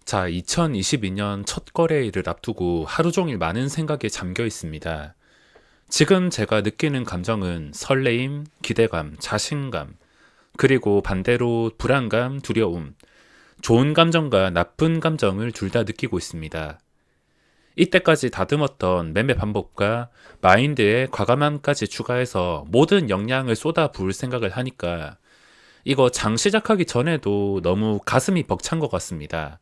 자, 2022년 첫 거래일을 앞두고 하루 종일 많은 생각에 잠겨 있습니다. 지금 제가 느끼는 감정은 설레임, 기대감, 자신감, 그리고 반대로 불안감, 두려움, 좋은 감정과 나쁜 감정을 둘 다 느끼고 있습니다. 이때까지 다듬었던 매매 방법과 마인드에 과감함까지 추가해서 모든 역량을 쏟아 부을 생각을 하니까 이거 장 시작하기 전에도 너무 가슴이 벅찬 것 같습니다.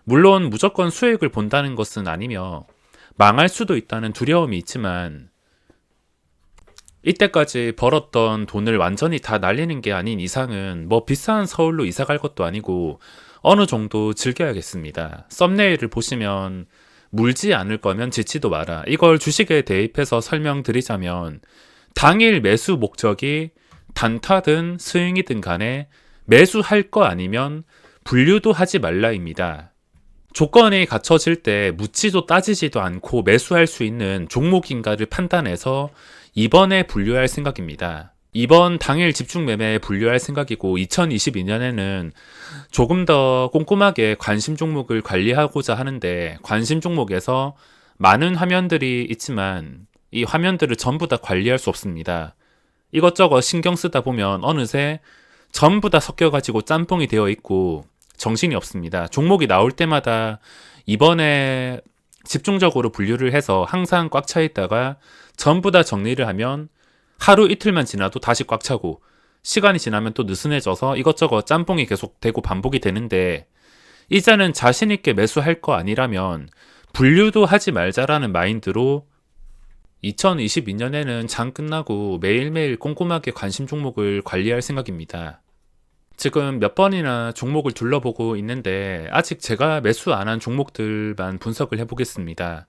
물론 무조건 수익을 본다는 것은 아니며 망할 수도 있다는 두려움이 있지만 이때까지 벌었던 돈을 완전히 다 날리는 게 아닌 이상은 뭐 비싼 서울로 이사 갈 것도 아니고 어느 정도 즐겨야겠습니다. 썸네일을 보시면 물지 않을 거면 짓지도 마라. 이걸 주식에 대입해서 설명드리자면 당일 매수 목적이 단타든 스윙이든 간에 매수할 거 아니면 분류도 하지 말라입니다. 조건이 갖춰질 때 묻지도 따지지도 않고 매수할 수 있는 종목인가를 판단해서 이번에 분류할 생각입니다. 이번 당일 집중 매매에 분류할 생각이고 2022년에는 조금 더 꼼꼼하게 관심 종목을 관리하고자 하는데 관심 종목에서 많은 화면들이 있지만 이 화면들을 전부 다 관리할 수 없습니다. 이것저것 신경 쓰다 보면 어느새 전부 다 섞여가지고 짬뽕이 되어 있고 정신이 없습니다. 종목이 나올 때마다 이번에 집중적으로 분류를 해서 항상 꽉 차 있다가 전부 다 정리를 하면 하루 이틀만 지나도 다시 꽉 차고 시간이 지나면 또 느슨해져서 이것저것 짬뽕이 계속 되고 반복이 되는데 이제는 자신 있게 매수할 거 아니라면 분류도 하지 말자라는 마인드로 2022년에는 장 끝나고 매일매일 꼼꼼하게 관심 종목을 관리할 생각입니다. 지금 몇 번이나 종목을 둘러보고 있는데 아직 제가 매수 안 한 종목들만 분석을 해보겠습니다.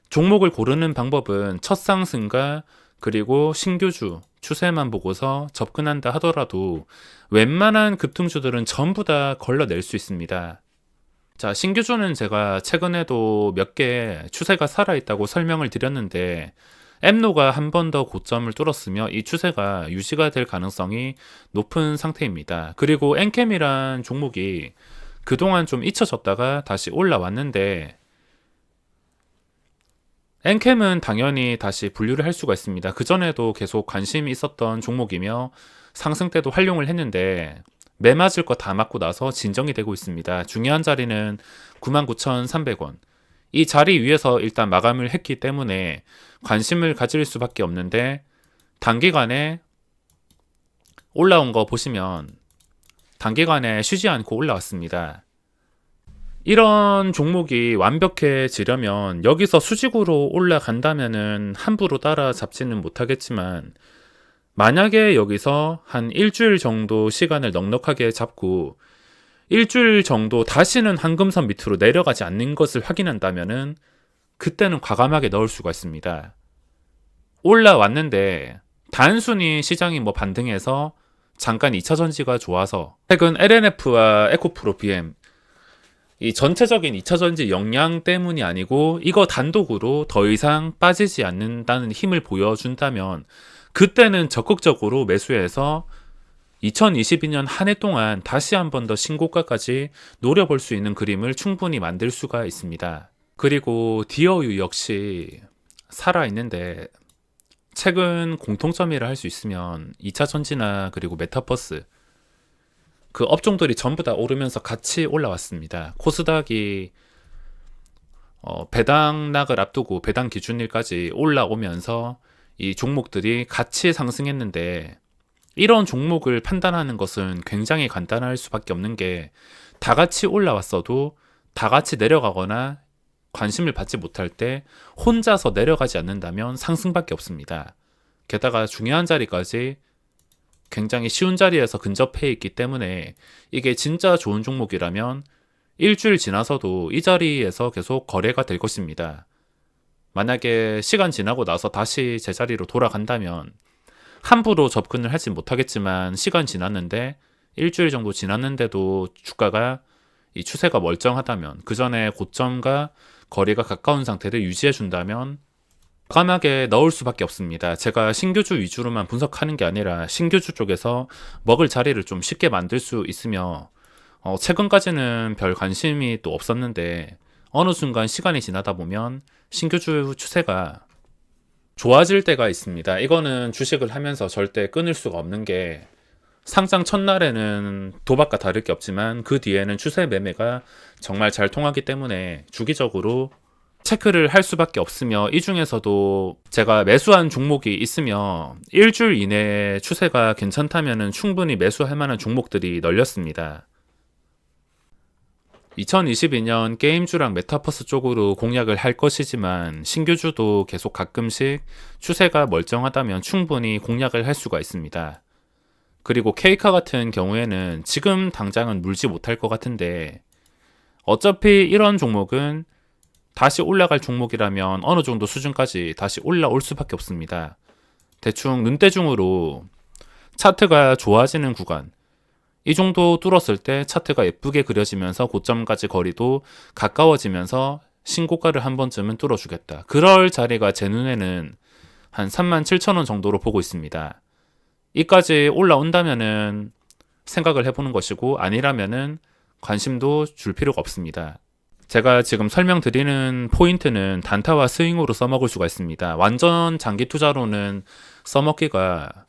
종목을 고르는 방법은 첫 상승과 그리고 신규주 추세만 보고서 접근한다 하더라도 웬만한 급등주들은 전부 다 걸러낼 수 있습니다. 자, 신규주는 제가 최근에도 몇 개 추세가 살아있다고 설명을 드렸는데 앱노가 한 번 더 고점을 뚫었으며 이 추세가 유지가 될 가능성이 높은 상태입니다. 그리고 엔캠이란 종목이 그동안 좀 잊혀졌다가 다시 올라왔는데 엔캠은 당연히 다시 분류를 할 수가 있습니다. 그전에도 계속 관심이 있었던 종목이며 상승 때도 활용을 했는데 매 맞을 거 다 맞고 나서 진정이 되고 있습니다. 중요한 자리는 99,300원. 이 자리 위에서 일단 마감을 했기 때문에 관심을 가질 수밖에 없는데 단기간에 올라온 거 보시면 단기간에 쉬지 않고 올라왔습니다. 이런 종목이 완벽해지려면 여기서 수직으로 올라간다면은 함부로 따라잡지는 못하겠지만 만약에 여기서 한 일주일 정도 시간을 넉넉하게 잡고 일주일 정도 다시는 한금선 밑으로 내려가지 않는 것을 확인한다면은 그때는 과감하게 넣을 수가 있습니다. 올라왔는데 단순히 시장이 뭐 반등해서 잠깐 2차 전지가 좋아서 최근 LNF와 에코프로 BM 이 전체적인 2차 전지 역량 때문이 아니고 이거 단독으로 더 이상 빠지지 않는다는 힘을 보여준다면 그때는 적극적으로 매수해서 2022년 한 해 동안 다시 한 번 더 신고가까지 노려볼 수 있는 그림을 충분히 만들 수가 있습니다. 그리고 디어유 역시 살아있는데 최근 공통점이라 할 수 있으면 2차 전지나 그리고 메타버스 그 업종들이 전부 다 오르면서 같이 올라왔습니다. 코스닥이 배당락을 앞두고 배당 기준일까지 올라오면서 이 종목들이 같이 상승했는데 이런 종목을 판단하는 것은 굉장히 간단할 수밖에 없는 게 다 같이 올라왔어도 다 같이 내려가거나 관심을 받지 못할 때 혼자서 내려가지 않는다면 상승밖에 없습니다. 게다가 중요한 자리까지 굉장히 쉬운 자리에서 근접해 있기 때문에 이게 진짜 좋은 종목이라면 일주일 지나서도 이 자리에서 계속 거래가 될 것입니다. 만약에 시간 지나고 나서 다시 제자리로 돌아간다면 함부로 접근을 하지 못하겠지만 시간 지났는데 일주일 정도 지났는데도 주가가 이 추세가 멀쩡하다면 그 전에 고점과 거리가 가까운 상태를 유지해 준다면 과감하게 넣을 수밖에 없습니다. 제가 신규주 위주로만 분석하는 게 아니라 신규주 쪽에서 먹을 자리를 좀 쉽게 만들 수 있으며 최근까지는 별 관심이 또 없었는데 어느 순간 시간이 지나다 보면 신규주 추세가 좋아질 때가 있습니다. 이거는 주식을 하면서 절대 끊을 수가 없는 게 상장 첫날에는 도박과 다를 게 없지만 그 뒤에는 추세 매매가 정말 잘 통하기 때문에 주기적으로 체크를 할 수밖에 없으며 이 중에서도 제가 매수한 종목이 있으며 일주일 이내에 추세가 괜찮다면 충분히 매수할 만한 종목들이 널렸습니다. 2022년 게임주랑 메타버스 쪽으로 공략을 할 것이지만 신규주도 계속 가끔씩 추세가 멀쩡하다면 충분히 공략을 할 수가 있습니다. 그리고 케이카 같은 경우에는 지금 당장은 물지 못할 것 같은데 어차피 이런 종목은 다시 올라갈 종목이라면 어느 정도 수준까지 다시 올라올 수밖에 없습니다. 대충 눈대중으로 차트가 좋아지는 구간, 이 정도 뚫었을 때 차트가 예쁘게 그려지면서 고점까지 거리도 가까워지면서 신고가를 한 번쯤은 뚫어주겠다. 그럴 자리가 제 눈에는 한 37,000원 정도로 보고 있습니다. 이까지 올라온다면은 생각을 해보는 것이고 아니라면은 관심도 줄 필요가 없습니다. 제가 지금 설명드리는 포인트는 단타와 스윙으로 써먹을 수가 있습니다. 완전 장기 투자로는 써먹기가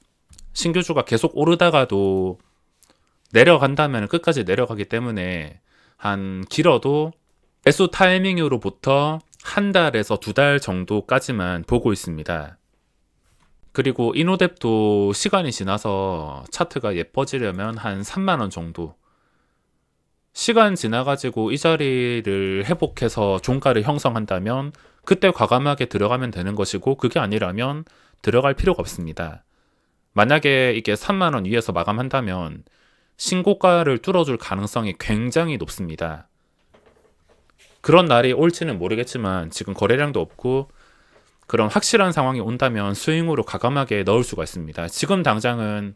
신규주가 계속 오르다가도 내려간다면 끝까지 내려가기 때문에 한 길어도 매수 타이밍으로부터 한 달에서 두 달 정도까지만 보고 있습니다. 그리고 이노뎁도 시간이 지나서 차트가 예뻐지려면 한 3만원 정도, 시간 지나가지고 이 자리를 회복해서 종가를 형성한다면 그때 과감하게 들어가면 되는 것이고 그게 아니라면 들어갈 필요가 없습니다. 만약에 이게 3만원 위에서 마감한다면 신고가를 뚫어줄 가능성이 굉장히 높습니다. 그런 날이 올지는 모르겠지만 지금 거래량도 없고 그런 확실한 상황이 온다면 스윙으로 과감하게 넣을 수가 있습니다. 지금 당장은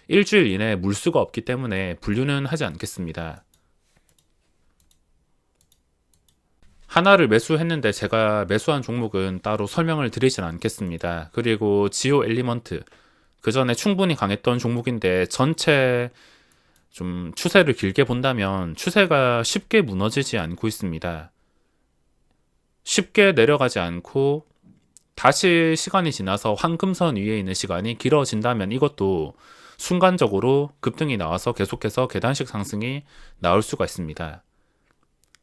일주일 이내에 물수가 없기 때문에 분류는 하지 않겠습니다. 하나를 매수했는데 제가 매수한 종목은 따로 설명을 드리진 않겠습니다. 그리고 지오 엘리먼트, 그 전에 충분히 강했던 종목인데 전체 좀 추세를 길게 본다면 추세가 쉽게 무너지지 않고 있습니다. 쉽게 내려가지 않고 다시 시간이 지나서 황금선 위에 있는 시간이 길어진다면 이것도 순간적으로 급등이 나와서 계속해서 계단식 상승이 나올 수가 있습니다.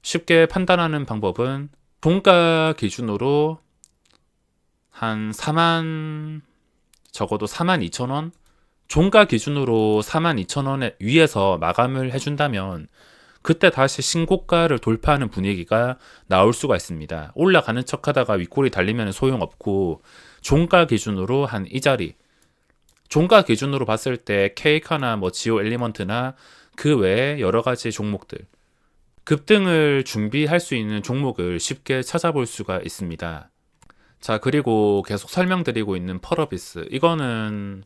쉽게 판단하는 방법은 종가 기준으로 한 적어도 42,000원? 종가 기준으로 42,000원에 위에서 마감을 해준다면 그때 다시 신고가를 돌파하는 분위기가 나올 수가 있습니다. 올라가는 척 하다가 윗골이 달리면 소용없고 종가 기준으로 한 이 자리, 종가 기준으로 봤을 때 케이카나 뭐 지오 엘리먼트나 그 외에 여러 가지 종목들, 급등을 준비할 수 있는 종목을 쉽게 찾아볼 수가 있습니다. 자, 그리고 계속 설명드리고 있는 펄어비스, 이거는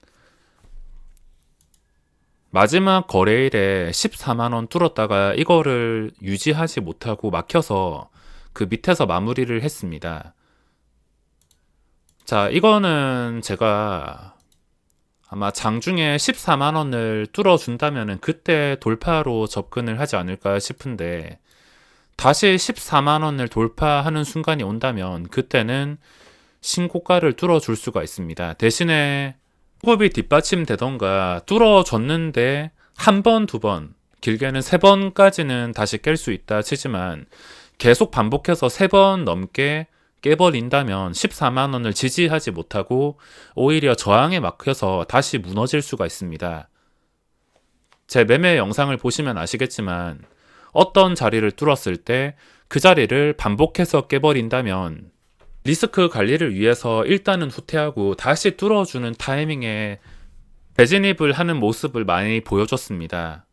마지막 거래일에 14만원 뚫었다가 이거를 유지하지 못하고 막혀서 그 밑에서 마무리를 했습니다. 자, 이거는 제가 아마 장중에 14만원을 뚫어준다면 그때 돌파로 접근을 하지 않을까 싶은데 다시 14만원을 돌파하는 순간이 온다면 그때는 신고가를 뚫어줄 수가 있습니다. 대신에 수급이 뒷받침되던가 뚫어줬는데 한 번, 두 번, 길게는 세 번까지는 다시 깰 수 있다 치지만 계속 반복해서 세 번 넘게 깨버린다면 14만원을 지지하지 못하고 오히려 저항에 막혀서 다시 무너질 수가 있습니다. 제 매매 영상을 보시면 아시겠지만 어떤 자리를 뚫었을 때 그 자리를 반복해서 깨버린다면 리스크 관리를 위해서 일단은 후퇴하고 다시 뚫어주는 타이밍에 재진입을 하는 모습을 많이 보여줬습니다.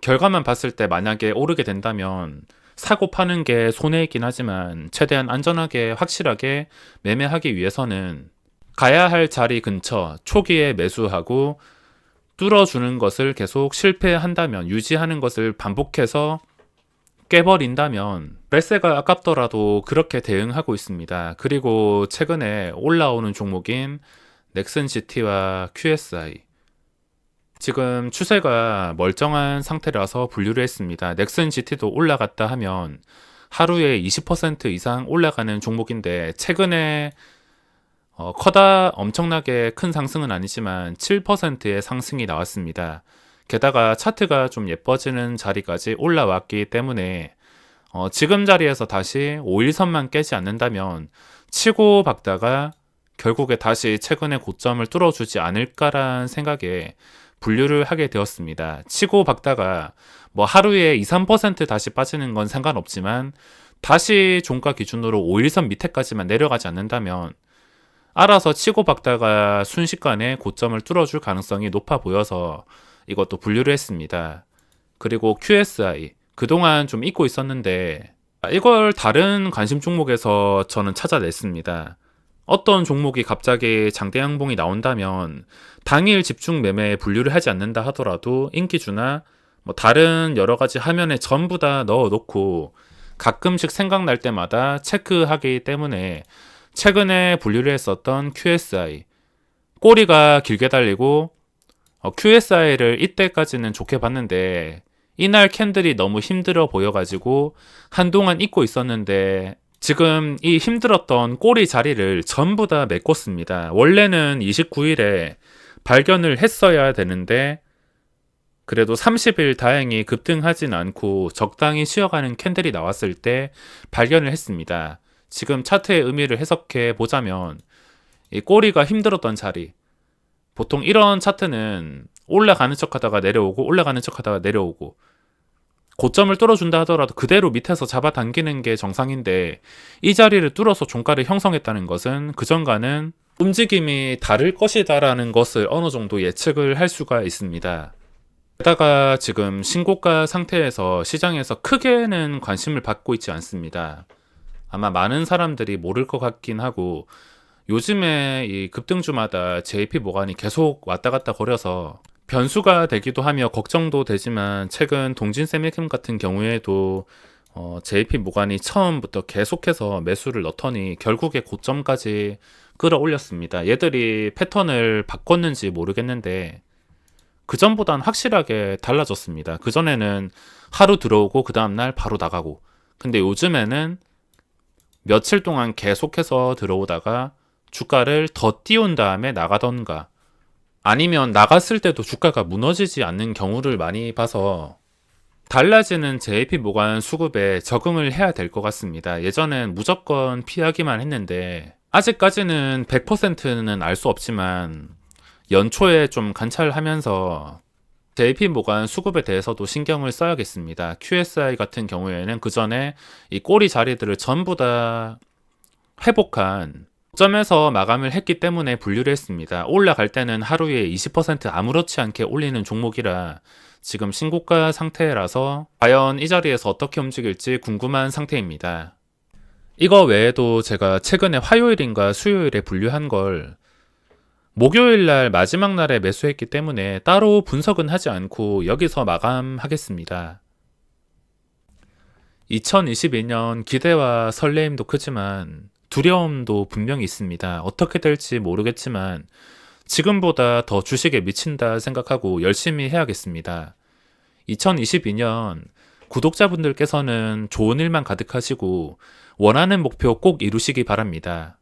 결과만 봤을 때 만약에 오르게 된다면 사고 파는 게 손해이긴 하지만 최대한 안전하게 확실하게 매매하기 위해서는 가야 할 자리 근처 초기에 매수하고 뚫어주는 것을 계속 실패한다면 유지하는 것을 반복해서 깨버린다면 매세가 아깝더라도 그렇게 대응하고 있습니다. 그리고 최근에 올라오는 종목인 넥슨시티와 QSI, 지금 추세가 멀쩡한 상태라서 분류를 했습니다. 넥슨 GT도 올라갔다 하면 하루에 20% 이상 올라가는 종목인데 최근에 커다 엄청나게 큰 상승은 아니지만 7%의 상승이 나왔습니다. 게다가 차트가 좀 예뻐지는 자리까지 올라왔기 때문에 지금 자리에서 다시 5일선만 깨지 않는다면 치고 박다가 결국에 다시 최근의 고점을 뚫어주지 않을까라는 생각에 분류를 하게 되었습니다. 치고 박다가 뭐 하루에 2, 3% 다시 빠지는 건 상관없지만 다시 종가 기준으로 5일선 밑에까지만 내려가지 않는다면 알아서 치고 박다가 순식간에 고점을 뚫어줄 가능성이 높아 보여서 이것도 분류를 했습니다. 그리고 QSI 그동안 좀 잊고 있었는데 이걸 다른 관심 종목에서 저는 찾아냈습니다. 어떤 종목이 갑자기 장대 양봉이 나온다면 당일 집중 매매에 분류를 하지 않는다 하더라도 인기주나 뭐 다른 여러 가지 화면에 전부 다 넣어 놓고 가끔씩 생각날 때마다 체크하기 때문에 최근에 분류를 했었던 QSI 꼬리가 길게 달리고 QSI를 이때까지는 좋게 봤는데 이날 캔들이 너무 힘들어 보여가지고 한동안 잊고 있었는데 지금 이 힘들었던 꼬리 자리를 전부 다 메꿨습니다. 원래는 29일에 발견을 했어야 되는데 그래도 30일 다행히 급등하진 않고 적당히 쉬어가는 캔들이 나왔을 때 발견을 했습니다. 지금 차트의 의미를 해석해 보자면 이 꼬리가 힘들었던 자리 보통 이런 차트는 올라가는 척 하다가 내려오고 올라가는 척 하다가 내려오고 고점을 뚫어준다 하더라도 그대로 밑에서 잡아당기는 게 정상인데 이 자리를 뚫어서 종가를 형성했다는 것은 그전과는 움직임이 다를 것이다라는 것을 어느 정도 예측을 할 수가 있습니다. 게다가 지금 신고가 상태에서 시장에서 크게는 관심을 받고 있지 않습니다. 아마 많은 사람들이 모를 것 같긴 하고 요즘에 이 급등주마다 JP 모간이 계속 왔다 갔다 거려서 변수가 되기도 하며 걱정도 되지만 최근 동진세미캠 같은 경우에도 JP 모간이 처음부터 계속해서 매수를 넣더니 결국에 고점까지 끌어올렸습니다. 얘들이 패턴을 바꿨는지 모르겠는데 그전보단 확실하게 달라졌습니다. 그전에는 하루 들어오고 그 다음날 바로 나가고 근데 요즘에는 며칠 동안 계속해서 들어오다가 주가를 더 띄운 다음에 나가던가 아니면 나갔을 때도 주가가 무너지지 않는 경우를 많이 봐서 달라지는 JP 모간 수급에 적응을 해야 될 것 같습니다. 예전엔 무조건 피하기만 했는데 아직까지는 100%는 알 수 없지만 연초에 좀 관찰하면서 JP 모간 수급에 대해서도 신경을 써야겠습니다. QSI 같은 경우에는 그 전에 이 꼬리 자리들을 전부 다 회복한 고점에서 마감을 했기 때문에 분류를 했습니다. 올라갈 때는 하루에 20% 아무렇지 않게 올리는 종목이라 지금 신고가 상태라서 과연 이 자리에서 어떻게 움직일지 궁금한 상태입니다. 이거 외에도 제가 최근에 화요일인가 수요일에 분류한 걸 목요일 날 마지막 날에 매수했기 때문에 따로 분석은 하지 않고 여기서 마감하겠습니다. 2022년 기대와 설레임도 크지만 두려움도 분명히 있습니다. 어떻게 될지 모르겠지만 지금보다 더 주식에 미친다 생각하고 열심히 해야겠습니다. 2022년 구독자분들께서는 좋은 일만 가득하시고 원하는 목표 꼭 이루시기 바랍니다.